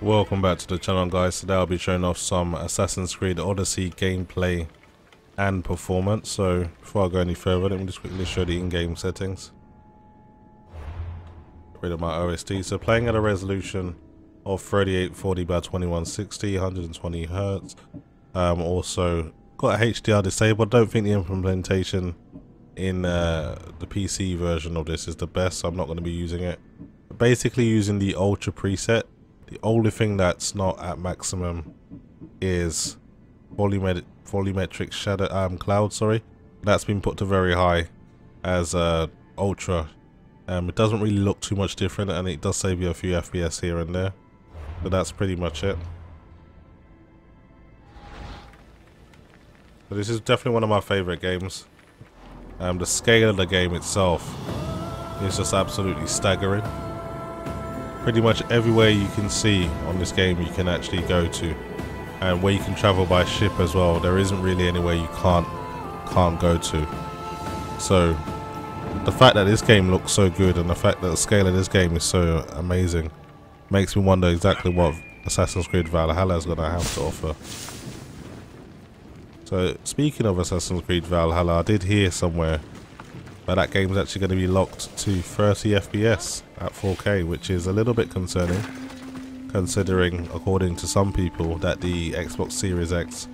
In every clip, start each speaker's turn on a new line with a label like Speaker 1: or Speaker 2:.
Speaker 1: Welcome back to the channel, guys. Today I'll be showing off some Assassin's Creed Odyssey gameplay and performance. So before I go any further, let me just quickly show the in-game settings. Get rid of my OSD. So playing at a resolution of 3840 by 2160, 120 Hz. Also got a HDR disabled. Don't think the implementation in the PC version of this is the best, so I'm not going to be using it. Basically using the Ultra preset. The only thing that's not at maximum is volumetric shadow cloud. Sorry, that's been put to very high as ultra. It doesn't really look too much different, and it does save you a few FPS here and there. But that's pretty much it. So this is definitely one of my favorite games. The scale of the game itself is just absolutely staggering. Pretty much everywhere you can see on this game you can actually go to, and where you can travel by ship as well. There isn't really anywhere you can't go to. So the fact that this game looks so good and the fact that the scale of this game is so amazing makes me wonder exactly what Assassin's Creed Valhalla is going to have to offer. So speaking of Assassin's Creed Valhalla, I did hear somewhere that game is actually going to be locked to 30 FPS at 4K, which is a little bit concerning, considering, according to some people, that the Xbox Series X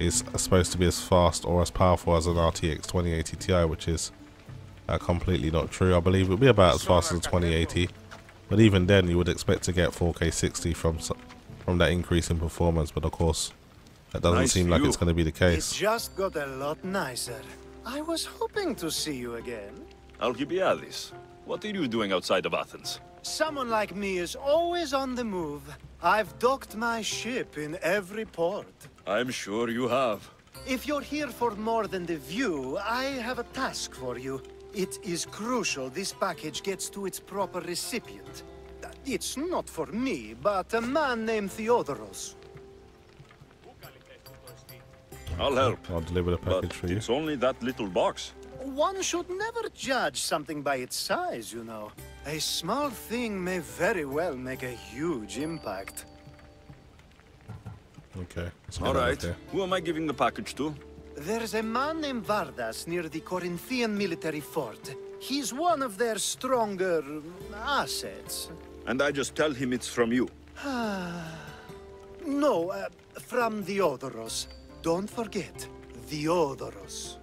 Speaker 1: is supposed to be as fast or as powerful as an RTX 2080 Ti, which is completely not true. I believe it will be about as fast as a 2080, but even then you would expect to get 4K 60 from that increase in performance, but of course that doesn't seem like it's going to be the case.
Speaker 2: It just got a lot nicer. I was hoping to see you again.
Speaker 3: Alcibiades, what are you doing outside of Athens?
Speaker 2: Someone like me is always on the move. I've docked my ship in every port.
Speaker 3: I'm sure you have.
Speaker 2: If you're here for more than the view, I have a task for you. It is crucial this package gets to its proper recipient. It's not for me, but a man named Theodoros.
Speaker 3: I'll help.
Speaker 1: I'll deliver the package for you.
Speaker 3: It's only that little box.
Speaker 2: One should never judge something by its size, you know. A small thing may very well make a huge impact.
Speaker 1: Okay.
Speaker 3: All right. Who am I giving the package to?
Speaker 2: There's a man named Vardas near the Corinthian military fort. He's one of their stronger assets.
Speaker 3: And I just tell him it's from you.
Speaker 2: No, from Theodoros. Don't forget, Theodoros.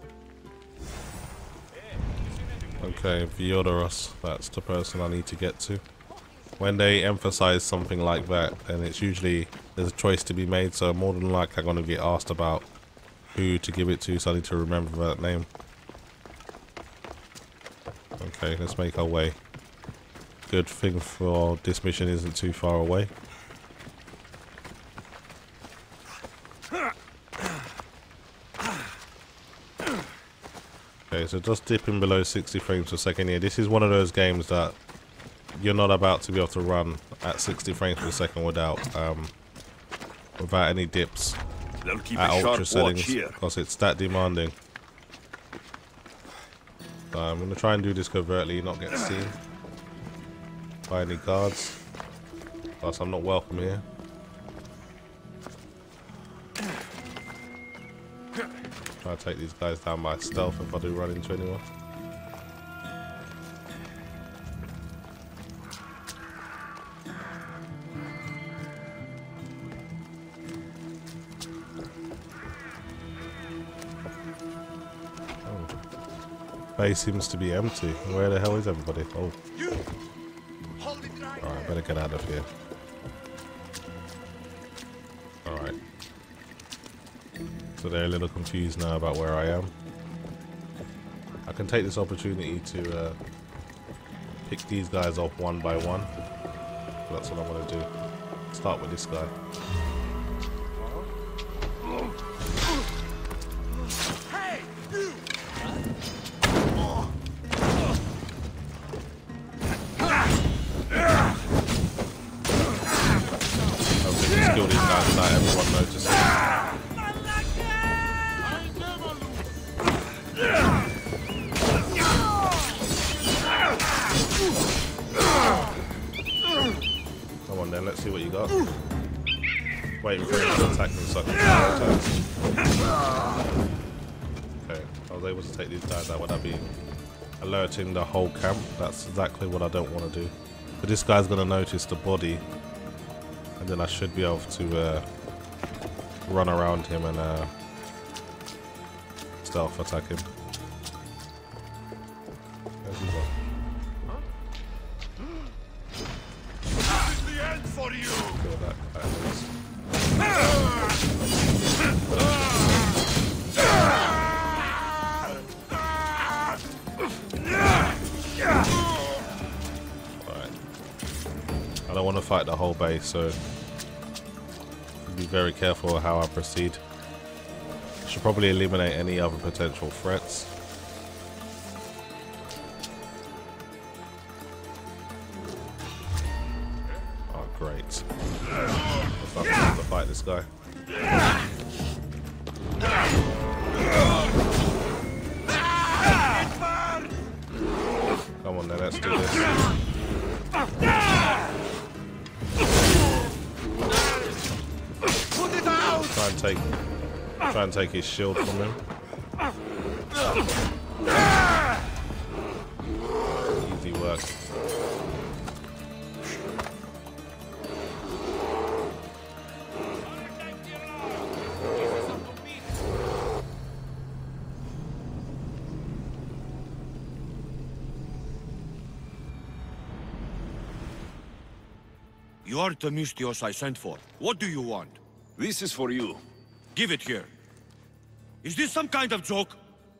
Speaker 1: Okay, Theodoros, that's the person I need to get to. When they emphasize something like that, then it's usually there's a choice to be made, so more than likely I'm going to get asked about who to give it to, so I need to remember that name. Okay, let's make our way. Good thing for this mission isn't too far away. Okay, so just dipping below 60 frames per second here. This is one of those games that you're not about to be able to run at 60 frames per second without any dips at ultra settings, because it's that demanding. So I'm going to try and do this covertly, not get seen by any guards, plus I'm not welcome here. Try to take these guys down by stealth if I do run into anyone. Base seems to be empty. Where the hell is everybody? Oh. Alright, better get out of here. Alright. So they're a little confused now about where I am. I can take this opportunity to pick these guys off one by one. So that's what I'm going to do. Start with this guy. Hopefully just kill these guys without everyone noticing. then, let's see what you got. Waiting for him to attack me so I can counterattack. Okay, I was able to take these guys out without being alerting the whole camp. That's exactly what I don't want to do. But this guy's going to notice the body, and then I should be able to run around him and stealth attack him. Where's he gone?
Speaker 3: This is the end for you.
Speaker 1: Kill that guy at least. Alright. I don't want to fight the whole base, so be very careful how I proceed. Should probably eliminate any other potential threats. Oh, great. There's nothing else to fight this guy. Come on then, let's do this. Try and take his shield from him. Easy work.
Speaker 4: You are the Mystios I sent for. What do you want?
Speaker 3: This is for you.
Speaker 4: Give it here. Is this some kind of joke?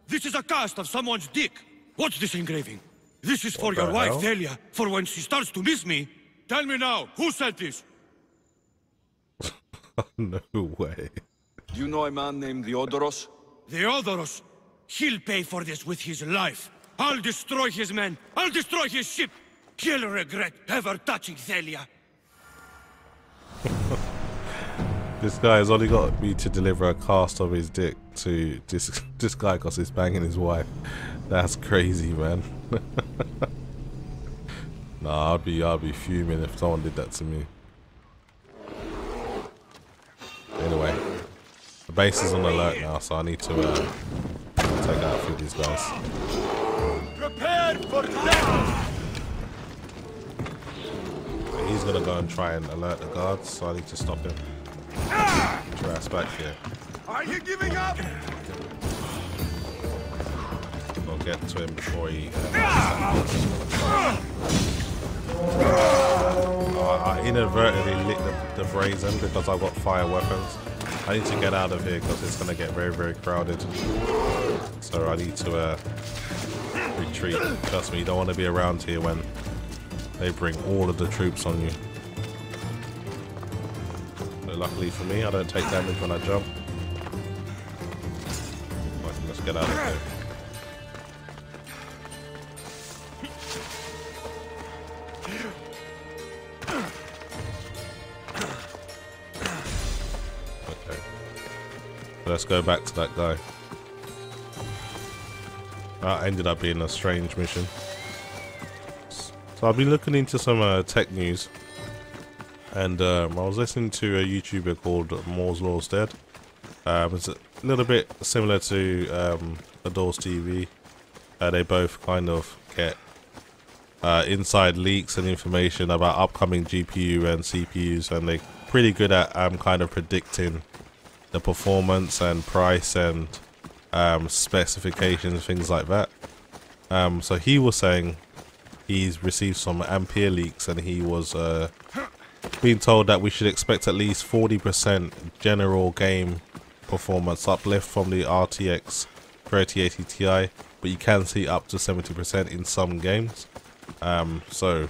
Speaker 4: This is a cast of someone's dick. What's this engraving? This is for your wife, Delia, for when she starts to miss me. Tell me now, who sent this?
Speaker 1: No way.
Speaker 3: Do you know a man named Theodoros?
Speaker 4: Theodoros? He'll pay for this with his life. I'll destroy his men. I'll destroy his ship. He'll regret ever touching Delia.
Speaker 1: This guy has only got me to deliver a cast of his dick to this guy because he's banging his wife. That's crazy, man. Nah, I'd be fuming if someone did that to me. Anyway, the base is on alert now, so I need to take out a few of these guys.
Speaker 3: Prepare for death!
Speaker 1: He's gonna go and try and alert the guards, so I need to stop him. Trash back here.
Speaker 3: Are you giving up?
Speaker 1: I'll get to him before he. I inadvertently lit the brazen because I've got fire weapons. I need to get out of here because it's going to get very, very crowded. So I need to retreat. Trust me, you don't want to be around here when they bring all of the troops on you. But luckily for me, I don't take damage when I jump. Right, let's get out of here. Okay. Let's go back to that guy. That ended up being a strange mission. So I've been looking into some tech news, and I was listening to a YouTuber called Moore's Law's Dead. It's a little bit similar to Adores TV. They both kind of get inside leaks and information about upcoming GPU and CPUs, and they're pretty good at kind of predicting the performance and price and specifications, things like that. So he was saying he's received some Ampere leaks, and he was being told that we should expect at least 40% general game performance uplift from the RTX 3080 Ti, but you can see up to 70% in some games. So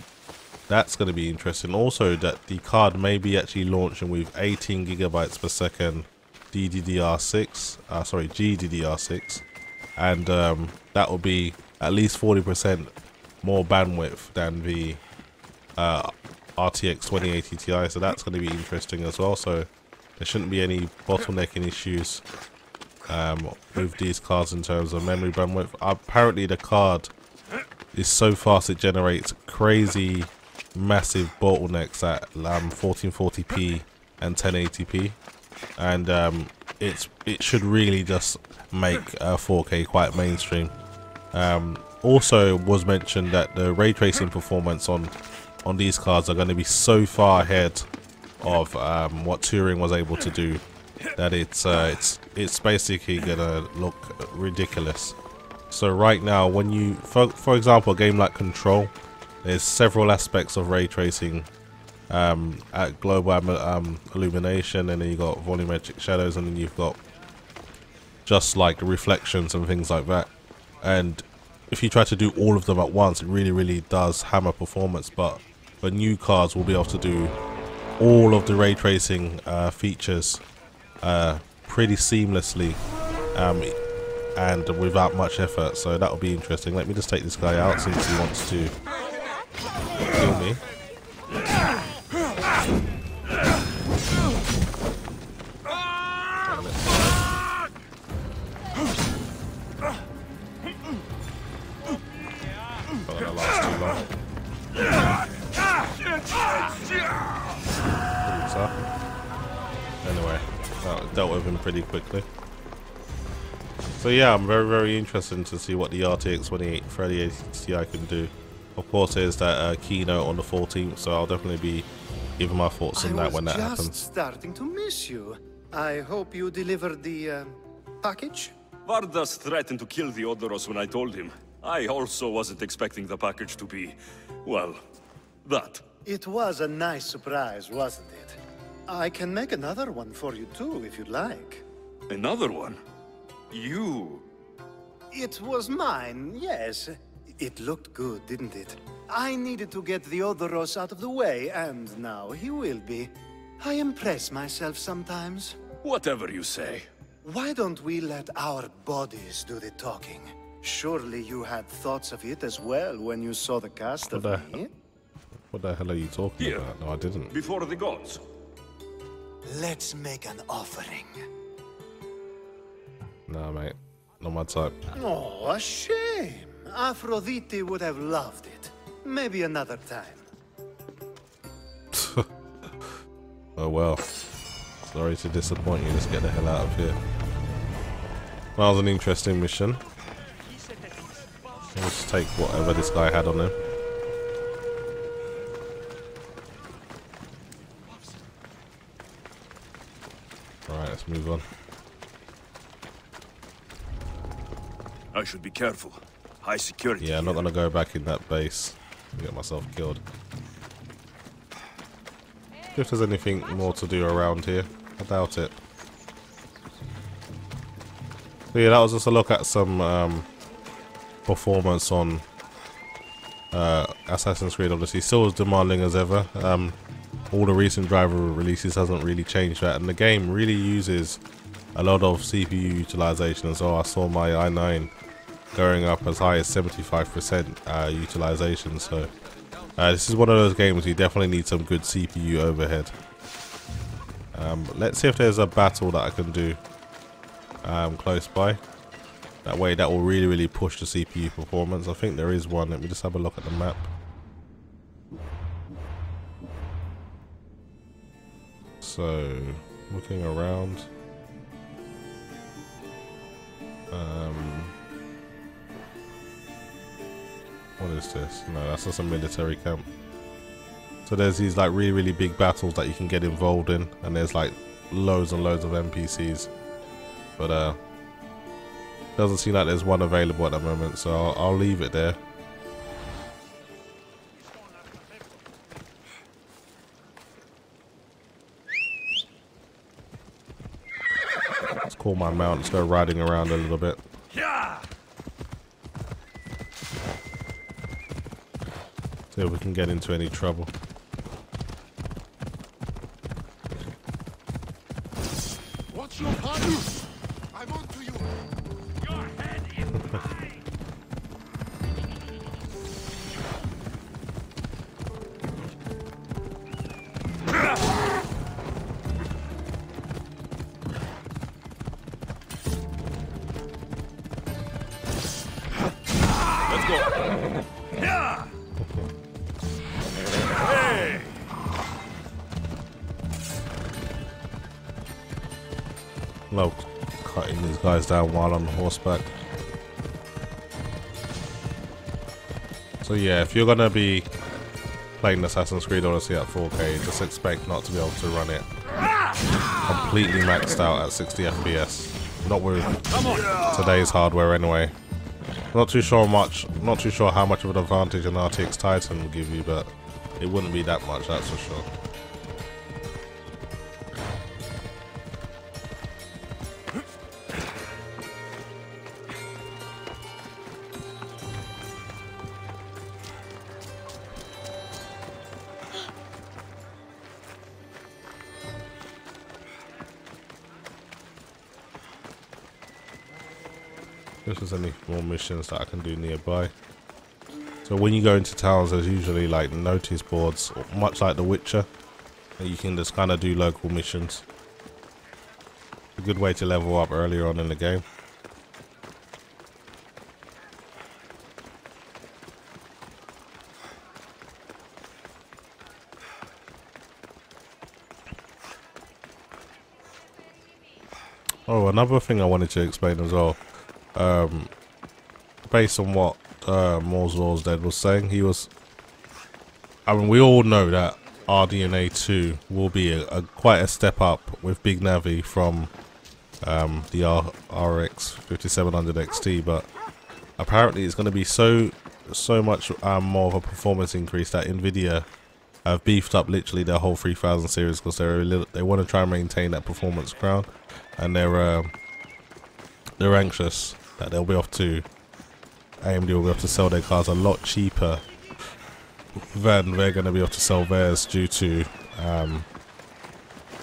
Speaker 1: that's going to be interesting. Also, that the card may be actually launching with 18 gigabytes per second GDDR6, and that will be at least 40% more bandwidth than the RTX 2080 Ti, so that's going to be interesting as well. So there shouldn't be any bottlenecking issues with these cards in terms of memory bandwidth. Apparently the card is so fast it generates crazy massive bottlenecks at 1440p and 1080p, and it should really just make 4K quite mainstream. Also was mentioned that the ray tracing performance on these cards are going to be so far ahead of what Turing was able to do that it's basically gonna look ridiculous. So right now, when you, for example, a game like Control, there's several aspects of ray tracing at global illumination, and then you got volumetric shadows, and then you've got just like reflections and things like that. And if you try to do all of them at once, it really does hammer performance. But the new cards will be able to do all of the ray tracing features pretty seamlessly and without much effort, so that'll be interesting. Let me just take this guy out since he wants to kill me. Not gonna last too long. Anyway, that dealt with him pretty quickly. So yeah, I'm very interested to see what the RTX 2080 Ti can do. Of course, there's that keynote on the 14th, so I'll definitely be giving my thoughts on that when that happens.
Speaker 2: I was just starting to miss you. I hope you delivered the package?
Speaker 3: Vardas threatened to kill the Odoros when I told him. I also wasn't expecting the package to be, well, that.
Speaker 2: It was a nice surprise, wasn't it? I can make another one for you too, if you'd like.
Speaker 3: Another one? You?
Speaker 2: It was mine, yes. It looked good, didn't it? I needed to get the Odoros out of the way, and now he will be. I impress myself sometimes.
Speaker 3: Whatever you say.
Speaker 2: Why don't we let our bodies do the talking? Surely you had thoughts of it as well when you saw the cast of me?
Speaker 1: What the hell are you talking
Speaker 3: Here,
Speaker 1: about? No, I didn't.
Speaker 3: Before the gods.
Speaker 2: Let's make an offering.
Speaker 1: Nah, mate. Not my type.
Speaker 2: Oh, a shame. Aphrodite would have loved it. Maybe another time.
Speaker 1: Oh well. Sorry to disappoint you. Let's get the hell out of here. That was an interesting mission. Let's take whatever this guy had on him. Alright, let's move on.
Speaker 3: I should be careful. High security.
Speaker 1: Yeah, I'm not gonna go back in that base and get myself killed. If there's anything more to do around here, I doubt it. So yeah, that was just a look at some performance on Assassin's Creed Odyssey. Still as demanding as ever. All the recent driver releases hasn't really changed that, and the game really uses a lot of CPU utilization as well. I saw my i9 going up as high as 75% utilization, so this is one of those games you definitely need some good CPU overhead. Let's see if there's a battle that I can do close by. That way that will really push the CPU performance. I think there is one. Let me just have a look at the map. So, looking around. What is this? No, that's just a military camp. So there's these like really big battles that you can get involved in, and there's like loads and loads of NPCs. But doesn't seem like there's one available at the moment, so I'll leave it there. Let's call my mount, let's go riding around a little bit. See if we can get into any trouble.
Speaker 5: What's your plan? I'm on to you. Your head is mine.
Speaker 3: Let's go.
Speaker 1: Love cutting these guys down while on horseback. So yeah, if you're gonna be playing Assassin's Creed Odyssey at 4K, just expect not to be able to run it completely maxed out at 60 FPS. Not with today's hardware anyway. Not too sure how much of an advantage an RTX Titan will give you, but it wouldn't be that much, that's for sure. If there's any more missions that I can do nearby. So when you go into towns, there's usually like notice boards, much like The Witcher, that you can just kind of do local missions. A good way to level up earlier on in the game. Oh, another thing I wanted to explain as well. Based on what Moore's Law's Dead was saying, I mean, we all know that RDNA 2 will be quite a step up with Big Navi from the RX 5700 XT, but apparently it's going to be so much more of a performance increase that Nvidia have beefed up literally their whole 3000 series because they want to try and maintain that performance crown, and they're anxious that AMD will be able to sell their cars a lot cheaper than they're going to be able to sell theirs due to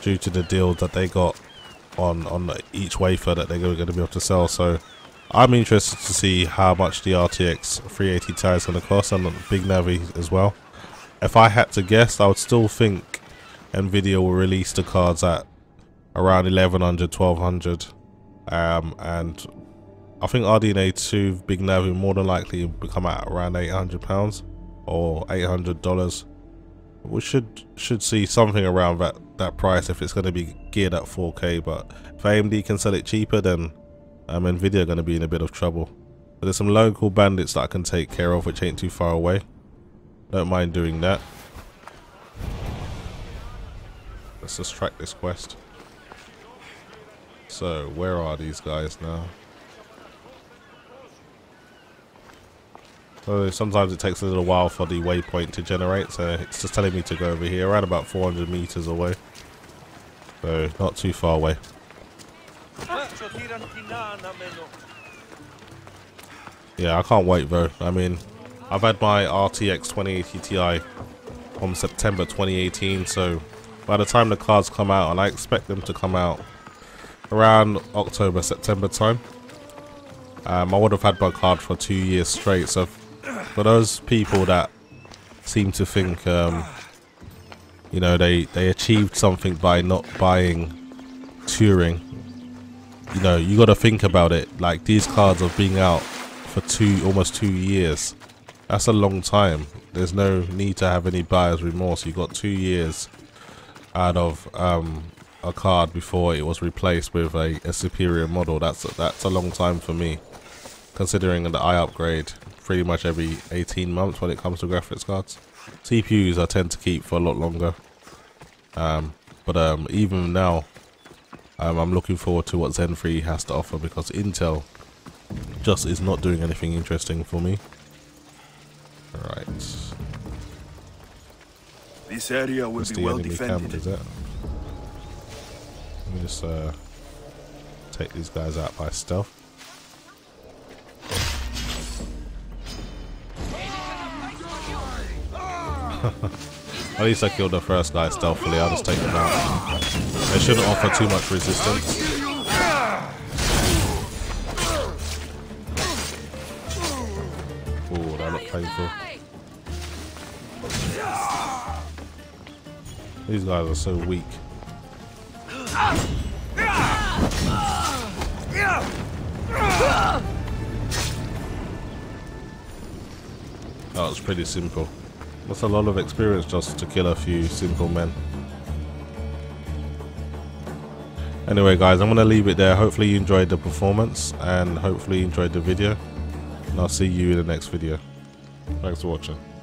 Speaker 1: the deal that they got on each wafer that they're going to be able to sell. So I'm interested to see how much the RTX 380 Ti is going to cost, and the Big Navi as well. If I had to guess, I would still think Nvidia will release the cards at around 1100, 1200, and I think RDNA 2 Big Navi more than likely will come out around £800 or $800. We should see something around that price if it's going to be geared at 4K. But if AMD can sell it cheaper, then Nvidia are going to be in a bit of trouble. But there's some local bandits that I can take care of, which ain't too far away. Don't mind doing that. Let's just track this quest. So where are these guys now? So sometimes it takes a little while for the waypoint to generate, so it's just telling me to go over here, around about 400 meters away. So not too far away. Yeah, I can't wait though. I mean, I've had my RTX 2080 Ti from September 2018, so by the time the cards come out, and I expect them to come out around October, September time, I would have had my card for 2 years straight. So for those people that seem to think, you know, they achieved something by not buying Turing, you know, you got to think about it. Like, these cards are being out for almost 2 years. That's a long time. There's no need to have any buyer's remorse. You got 2 years out of a card before it was replaced with a superior model. That's a long time for me, considering that I upgrade pretty much every 18 months when it comes to graphics cards. CPUs I tend to keep for a lot longer, but even now, I'm looking forward to what Zen 3 has to offer, because Intel just is not doing anything interesting for me. Right.
Speaker 3: This area will be well defended.
Speaker 1: Camp, is it? Let me just take these guys out by stealth. At least I killed the first guy stealthily. I'll just take them out. They shouldn't offer too much resistance. Ooh, that looked painful. These guys are so weak. That was pretty simple. That's a lot of experience just to kill a few simple men. Anyway guys, I'm going to leave it there. Hopefully you enjoyed the performance and hopefully you enjoyed the video. And I'll see you in the next video. Thanks for watching.